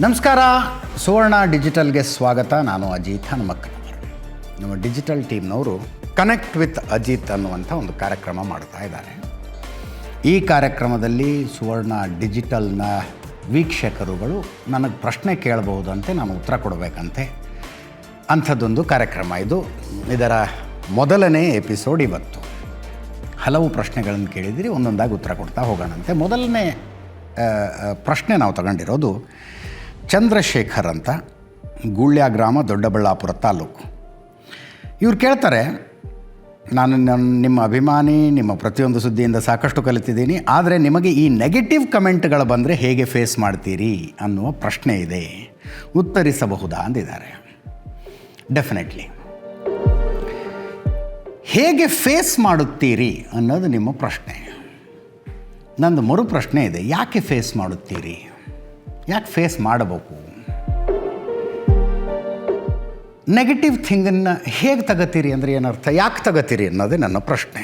ನಮಸ್ಕಾರ. ಸುವರ್ಣ ಡಿಜಿಟಲ್ಗೆ ಸ್ವಾಗತ. ನಾನು ಅಜಿತ್ ಹನುಮಕ್ಕನವರು. ನಮ್ಮ ಡಿಜಿಟಲ್ ಟೀಮ್ನವರು ಕನೆಕ್ಟ್ ವಿತ್ ಅಜಿತ್ ಅನ್ನುವಂಥ ಒಂದು ಕಾರ್ಯಕ್ರಮ ಮಾಡ್ತಾ ಇದ್ದಾರೆ. ಈ ಕಾರ್ಯಕ್ರಮದಲ್ಲಿ ಸುವರ್ಣ ಡಿಜಿಟಲ್ನ ವೀಕ್ಷಕರುಗಳು ನನಗೆ ಪ್ರಶ್ನೆ ಕೇಳಬಹುದಂತೆ, ನಾನು ಉತ್ತರ ಕೊಡಬೇಕಂತೆ. ಅಂಥದ್ದೊಂದು ಕಾರ್ಯಕ್ರಮ ಇದು. ಇದರ ಮೊದಲನೇ ಎಪಿಸೋಡ್ ಇವತ್ತು. ಹಲವು ಪ್ರಶ್ನೆಗಳನ್ನು ಕೇಳಿದಿರಿ, ಒಂದೊಂದಾಗಿ ಉತ್ತರ ಕೊಡ್ತಾ ಹೋಗೋಣಂತೆ. ಮೊದಲನೇ ಪ್ರಶ್ನೆ ನಾವು ತಗೊಂಡಿರೋದು ಚಂದ್ರಶೇಖರ್ ಅಂತ, ಗೂಳ್ಯ ಗ್ರಾಮ, ದೊಡ್ಡಬಳ್ಳಾಪುರ ತಾಲೂಕು. ಇವ್ರು ಕೇಳ್ತಾರೆ, ನಾನು ನಿಮ್ಮ ಅಭಿಮಾನಿ, ನಿಮ್ಮ ಪ್ರತಿಯೊಂದು ಸುದ್ದಿಯಿಂದ ಸಾಕಷ್ಟು ಕಲಿತಿದ್ದೀನಿ, ಆದರೆ ನಿಮಗೆ ಈ ನೆಗೆಟಿವ್ ಕಮೆಂಟ್ಗಳು ಬಂದರೆ ಹೇಗೆ ಫೇಸ್ ಮಾಡ್ತೀರಿ ಅನ್ನುವ ಪ್ರಶ್ನೆ ಇದೆ, ಉತ್ತರಿಸಬಹುದಾ ಅಂದಿದ್ದಾರೆ. ಡೆಫಿನೆಟ್ಲಿ. ಹೇಗೆ ಫೇಸ್ ಮಾಡುತ್ತೀರಿ ಅನ್ನೋದು ನಿಮ್ಮ ಪ್ರಶ್ನೆ. ನಂದು ಮರು ಪ್ರಶ್ನೆ ಇದೆ, ಯಾಕೆ ಫೇಸ್ ಮಾಡುತ್ತೀರಿ, ಯಾಕೆ ಫೇಸ್ ಮಾಡಬೇಕು? ನೆಗೆಟಿವ್ ಥಿಂಗನ್ನು ಹೇಗೆ ತಗೋತೀರಿ ಅಂದರೆ ಏನರ್ಥ, ಯಾಕೆ ತಗೋತೀರಿ ಅನ್ನೋದೇ ನನ್ನ ಪ್ರಶ್ನೆ.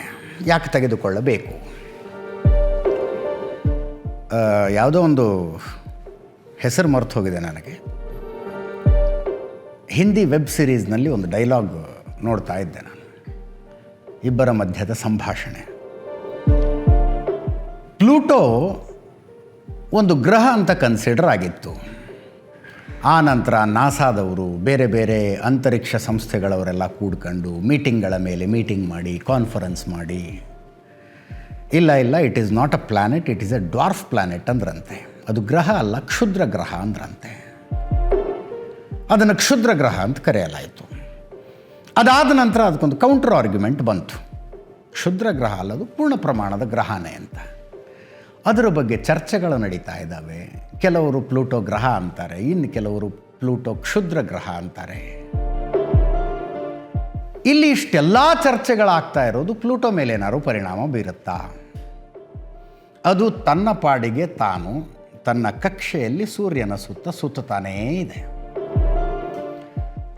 ಯಾಕೆ ತೆಗೆದುಕೊಳ್ಳಬೇಕು? ಯಾವುದೋ ಒಂದು ಹೆಸರು ಮರೆತು ಹೋಗಿದೆ ನನಗೆ. ಹಿಂದಿ ವೆಬ್ ಸಿರೀಸ್ನಲ್ಲಿ ಒಂದು ಡೈಲಾಗ್ ನೋಡ್ತಾ ಇದ್ದೆ ನಾನು, ಇಬ್ಬರ ಮಧ್ಯದ ಸಂಭಾಷಣೆ. ಪ್ಲೂಟೋ ಒಂದು ಗ್ರಹ ಅಂತ ಕನ್ಸಿಡರ್ ಆಗಿತ್ತು. ಆ ನಂತರ ನಾಸಾದವರು, ಬೇರೆ ಬೇರೆ ಅಂತರಿಕ್ಷ ಸಂಸ್ಥೆಗಳವರೆಲ್ಲ ಕೂಡ್ಕೊಂಡು ಮೀಟಿಂಗ್ಗಳ ಮೇಲೆ ಮೀಟಿಂಗ್ ಮಾಡಿ, ಕಾನ್ಫರೆನ್ಸ್ ಮಾಡಿ, ಇಲ್ಲ it is not a planet, it is a dwarf planet ಅಂದ್ರಂತೆ. ಅದು ಗ್ರಹ ಅಲ್ಲ, ಕ್ಷುದ್ರ ಗ್ರಹ ಅಂದ್ರಂತೆ. ಅದನ್ನು ಕ್ಷುದ್ರ ಗ್ರಹ ಅಂತ ಕರೆಯಲಾಯಿತು. ಅದಾದ ನಂತರ ಅದಕ್ಕೊಂದು ಕೌಂಟರ್ ಆರ್ಗ್ಯುಮೆಂಟ್ ಬಂತು, ಕ್ಷುದ್ರ ಗ್ರಹ ಅಲ್ಲದು ಪೂರ್ಣ ಪ್ರಮಾಣದ ಗ್ರಹನೇ ಅಂತ. ಅದರ ಬಗ್ಗೆ ಚರ್ಚೆಗಳು ನಡೀತಾ ಇದ್ದಾವೆ. ಕೆಲವರು ಪ್ಲೂಟೋ ಗ್ರಹ ಅಂತಾರೆ, ಇನ್ನು ಕೆಲವರು ಪ್ಲೂಟೋ ಕ್ಷುದ್ರ ಗ್ರಹ ಅಂತಾರೆ. ಇಲ್ಲಿ ಇಷ್ಟೆಲ್ಲ ಚರ್ಚೆಗಳಾಗ್ತಾ ಇರೋದು ಪ್ಲೂಟೋ ಮೇಲೇನಾದ್ರು ಪರಿಣಾಮ ಬೀರುತ್ತಾ? ಅದು ತನ್ನ ಪಾಡಿಗೆ ತಾನು ತನ್ನ ಕಕ್ಷೆಯಲ್ಲಿ ಸೂರ್ಯನ ಸುತ್ತ ಸುತ್ತಾನೇ ಇದೆ.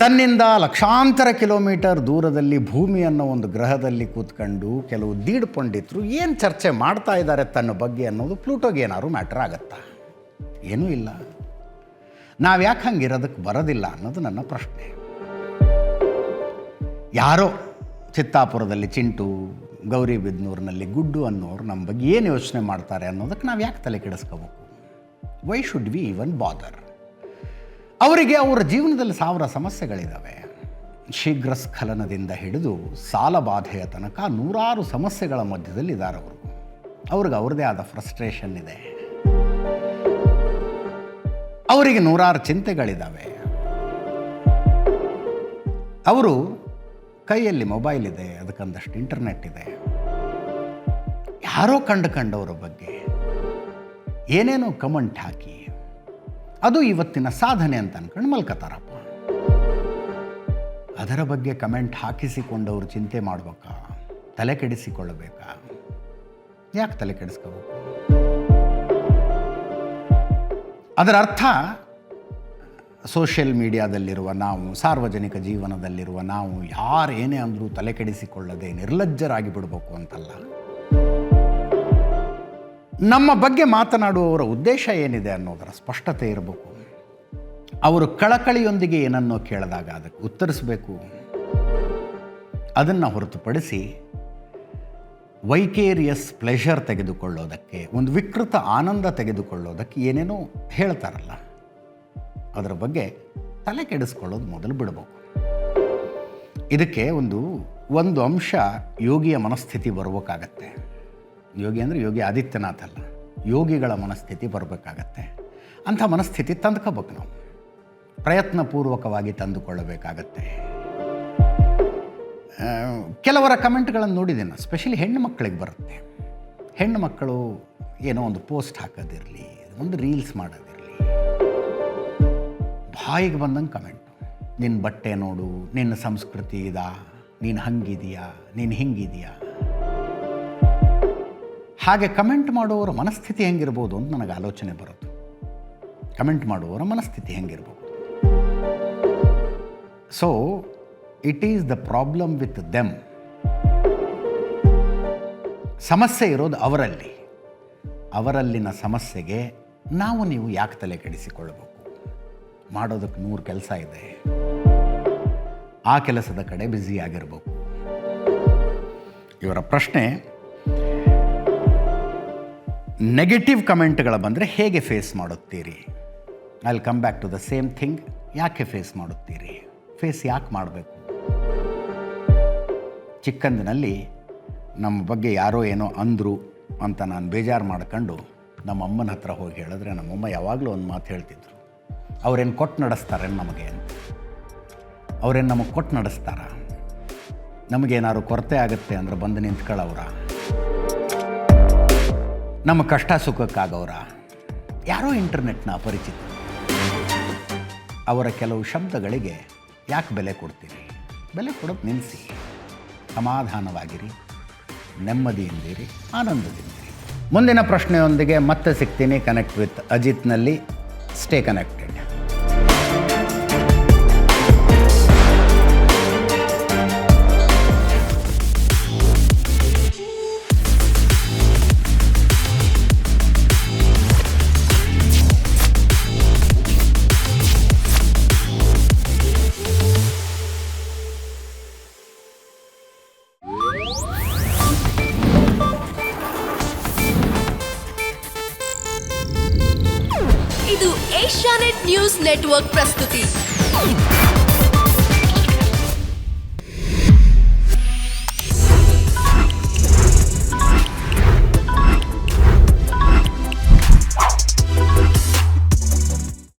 ತನ್ನಿಂದ ಲಕ್ಷಾಂತರ ಕಿಲೋಮೀಟರ್ ದೂರದಲ್ಲಿ ಭೂಮಿ ಅನ್ನೋ ಒಂದು ಗ್ರಹದಲ್ಲಿ ಕೂತ್ಕೊಂಡು ಕೆಲವು ದೀಡ್ ಪಂಡಿತರು ಏನು ಚರ್ಚೆ ಮಾಡ್ತಾ ಇದ್ದಾರೆ ತನ್ನ ಬಗ್ಗೆ ಅನ್ನೋದು ಪ್ಲೂಟೋಗೆ ಏನಾದ್ರು ಮ್ಯಾಟ್ರ್ ಆಗುತ್ತಾ? ಏನೂ ಇಲ್ಲ. ನಾವು ಯಾಕೆ ಹಂಗಿರೋದಕ್ಕೆ ಬರೋದಿಲ್ಲ ಅನ್ನೋದು ನನ್ನ ಪ್ರಶ್ನೆ. ಯಾರೋ ಚಿತ್ತಾಪುರದಲ್ಲಿ ಚಿಂಟು, ಗೌರಿಬಿದನೂರಿನಲ್ಲಿ ಗುಡ್ಡು ಅನ್ನೋರು ನಮ್ಮ ಬಗ್ಗೆ ಏನು ಯೋಚನೆ ಮಾಡ್ತಾರೆ ಅನ್ನೋದಕ್ಕೆ ನಾವು ಯಾಕೆ ತಲೆ ಕೆಡಿಸ್ಕೋಬೇಕು? ವೈ ಶುಡ್ ವಿ ಈವನ್ ಬಾದರ್? ಅವರಿಗೆ ಅವರ ಜೀವನದಲ್ಲಿ ಸಾವಿರ ಸಮಸ್ಯೆಗಳಿದ್ದಾವೆ. ಶೀಘ್ರ ಸ್ಖಲನದಿಂದ ಹಿಡಿದು ಸಾಲಬಾಧೆಯ ತನಕ ನೂರಾರು ಸಮಸ್ಯೆಗಳ ಮಧ್ಯದಲ್ಲಿದ್ದಾರೆ ಅವರು. ಅವ್ರಿಗೆ ಅವ್ರದ್ದೇ ಆದ ಫ್ರಸ್ಟ್ರೇಷನ್ ಇದೆ, ಅವರಿಗೆ ನೂರಾರು ಚಿಂತೆಗಳಿದ್ದಾವೆ. ಅವರು ಕೈಯಲ್ಲಿ ಮೊಬೈಲ್ ಇದೆ, ಅದಕ್ಕೊಂದಷ್ಟು ಇಂಟರ್ನೆಟ್ ಇದೆ. ಯಾರೋ ಕಂಡವರ ಬಗ್ಗೆ ಏನೇನೋ ಕಮೆಂಟ್ ಹಾಕಿ ಅದು ಇವತ್ತಿನ ಸಾಧನೆ ಅಂತ ಅಂದ್ಕೊಂಡು ಮಲ್ಕತಾರಪ್ಪ. ಅದರ ಬಗ್ಗೆ ಕಮೆಂಟ್ ಹಾಕಿಸಿಕೊಂಡವರು ಚಿಂತೆ ಮಾಡಬೇಕಾ, ತಲೆ ಕೆಡಿಸಿಕೊಳ್ಳಬೇಕಾ? ಯಾಕೆ ತಲೆ ಕೆಡಿಸ್ಕೋಬೇಕು? ಅದರ ಅರ್ಥ ಸೋಷಿಯಲ್ ಮೀಡಿಯಾದಲ್ಲಿರುವ ನಾವು, ಸಾರ್ವಜನಿಕ ಜೀವನದಲ್ಲಿರುವ ನಾವು ಯಾರೇನೇ ಅಂದರೂ ತಲೆ ಕೆಡಿಸಿಕೊಳ್ಳದೆ ನಿರ್ಲಜ್ಜರಾಗಿ ಬಿಡಬೇಕು ಅಂತಲ್ಲ. ನಮ್ಮ ಬಗ್ಗೆ ಮಾತನಾಡುವವರ ಉದ್ದೇಶ ಏನಿದೆ ಅನ್ನೋದರ ಸ್ಪಷ್ಟತೆ ಇರಬೇಕು. ಅವರು ಕಳಕಳಿಯೊಂದಿಗೆ ಏನನ್ನೋ ಕೇಳಿದಾಗ ಅದಕ್ಕೆ ಉತ್ತರಿಸಬೇಕು. ಅದನ್ನು ಹೊರತುಪಡಿಸಿ ವೈಕೇರಿಯಸ್ ಪ್ಲೆಷರ್ ತೆಗೆದುಕೊಳ್ಳೋದಕ್ಕೆ, ಒಂದು ವಿಕೃತ ಆನಂದ ತೆಗೆದುಕೊಳ್ಳೋದಕ್ಕೆ ಏನೇನೋ ಹೇಳ್ತಾರಲ್ಲ, ಅದರ ಬಗ್ಗೆ ತಲೆ ಕೆಡಿಸ್ಕೊಳ್ಳೋದು ಮೊದಲು ಬಿಡಬೇಕು. ಇದಕ್ಕೆ ಒಂದು ಅಂಶ ಯೋಗಿಯ ಮನಸ್ಥಿತಿ ಬರಬೇಕಾಗತ್ತೆ. ಯೋಗಿ ಅಂದರೆ ಯೋಗಿ ಆದಿತ್ಯನಾಥ್ ಅಲ್ಲ, ಯೋಗಿಗಳ ಮನಸ್ಥಿತಿ ಬರಬೇಕಾಗತ್ತೆ. ಅಂಥ ಮನಸ್ಥಿತಿ ತಂದ್ಕೋಬೇಕು. ನಾವು ಪ್ರಯತ್ನಪೂರ್ವಕವಾಗಿ ತಂದುಕೊಳ್ಳಬೇಕಾಗತ್ತೆ. ಕೆಲವರ ಕಮೆಂಟ್ಗಳನ್ನು ನೋಡಿದ್ದೇನೆ, ಸ್ಪೆಷಲಿ ಹೆಣ್ಣು ಮಕ್ಕಳಿಗೆ ಬರುತ್ತೆ. ಹೆಣ್ಣು ಮಕ್ಕಳು ಏನೋ ಒಂದು ಪೋಸ್ಟ್ ಹಾಕೋದಿರಲಿ, ಒಂದು ರೀಲ್ಸ್ ಮಾಡೋದಿರಲಿ, ಬಾಯಿಗೆ ಬಂದಂಗೆ ಕಮೆಂಟು. ನಿನ್ನ ಬಟ್ಟೆ ನೋಡು, ನಿನ್ನ ಸಂಸ್ಕೃತಿ ಇದಾ, ನೀನು ಹಂಗಿದೆಯಾ, ನೀನು ಹಿಂಗಿದೆಯಾ. ಹಾಗೆ ಕಮೆಂಟ್ ಮಾಡುವವರ ಮನಸ್ಥಿತಿ ಹೆಂಗಿರ್ಬೋದು ಅಂತ ನನಗೆ ಆಲೋಚನೆ ಬರೋದು. ಕಮೆಂಟ್ ಮಾಡುವವರ ಮನಸ್ಥಿತಿ ಹೆಂಗಿರ್ಬೋದು? So it is the problem with them. ಸಮಸ್ಯೆ ಇರೋದು ಅವರಲ್ಲಿನ ಸಮಸ್ಯೆಗೆ ನಾವು ನೀವು ಯಾಕೆ ತಲೆ ಕೆಡಿಸಿಕೊಳ್ಳಬೇಕು? ಮಾಡೋದಕ್ಕೆ 100 ಕೆಲಸ ಇದೆ. ಆ ಕೆಲಸದ ಕಡೆ ಬ್ಯುಸಿಯಾಗಿರ್ಬೇಕು. ಇವರ ಪ್ರಶ್ನೆ, ನೆಗೆಟಿವ್ ಕಮೆಂಟ್ಗಳು ಬಂದರೆ ಹೇಗೆ ಫೇಸ್ ಮಾಡುತ್ತೀರಿ? I will come back to the same thing. ಯಾಕೆ ಫೇಸ್ ಮಾಡುತ್ತೀರಿ? ಫೇಸ್ ಯಾಕೆ ಮಾಡಬೇಕು? ಚಿಕ್ಕಂದಿನಲ್ಲಿ ನಮ್ಮ ಬಗ್ಗೆ ಯಾರೋ ಏನೋ ಅಂದರು ಅಂತ ನಾನು ಬೇಜಾರು ಮಾಡ್ಕೊಂಡು ನಮ್ಮ ಅಮ್ಮನ ಹತ್ರ ಹೋಗಿ ಹೇಳಿದ್ರೆ ನಮ್ಮಮ್ಮ ಯಾವಾಗಲೂ ಒಂದು ಮಾತು ಹೇಳ್ತಿದ್ರು, ಅವ್ರೇನು ಕೊಟ್ಟು ನಡೆಸ್ತಾರೆ ನಮಗೆ ಅಂತ. ಅವ್ರೇನು ನಮಗೆ ಕೊಟ್ಟು ನಡೆಸ್ತಾರ? ನಮಗೇನಾದ್ರು ಕೊರತೆ ಆಗುತ್ತೆ ಅಂದರೆ ಬಂದು ನಿಂತ್ಕೊಳ್ಳೋರ? ನಮ್ಮ ಕಷ್ಟ ಸುಖಕ್ಕಾಗವ್ರ? ಯಾರೋ ಇಂಟರ್ನೆಟ್ನ ಅಪರಿಚಿತ. ಅವರ ಕೆಲವು ಶಬ್ದಗಳಿಗೆ ಯಾಕೆ ಬೆಲೆ ಕೊಡ್ತೀರಿ? ಬೆಲೆ ಕೊಡೋದು ನಿಲ್ಲಿಸಿ, ಸಮಾಧಾನವಾಗಿರಿ, ನೆಮ್ಮದಿಯಿಂದಿರಿ, ಆನಂದದಿಂದಿರಿ. ಮುಂದಿನ ಪ್ರಶ್ನೆಯೊಂದಿಗೆ ಮತ್ತೆ ಸಿಗ್ತೀನಿ ಕನೆಕ್ಟ್ ವಿತ್ ಅಜಿತ್ನಲ್ಲಿ. Stay connected. ಇದು ಏಷ್ಯಾನೆಟ್ ನ್ಯೂಸ್ ನೆಟ್ವರ್ಕ್ ಪ್ರಸ್ತುತಿ.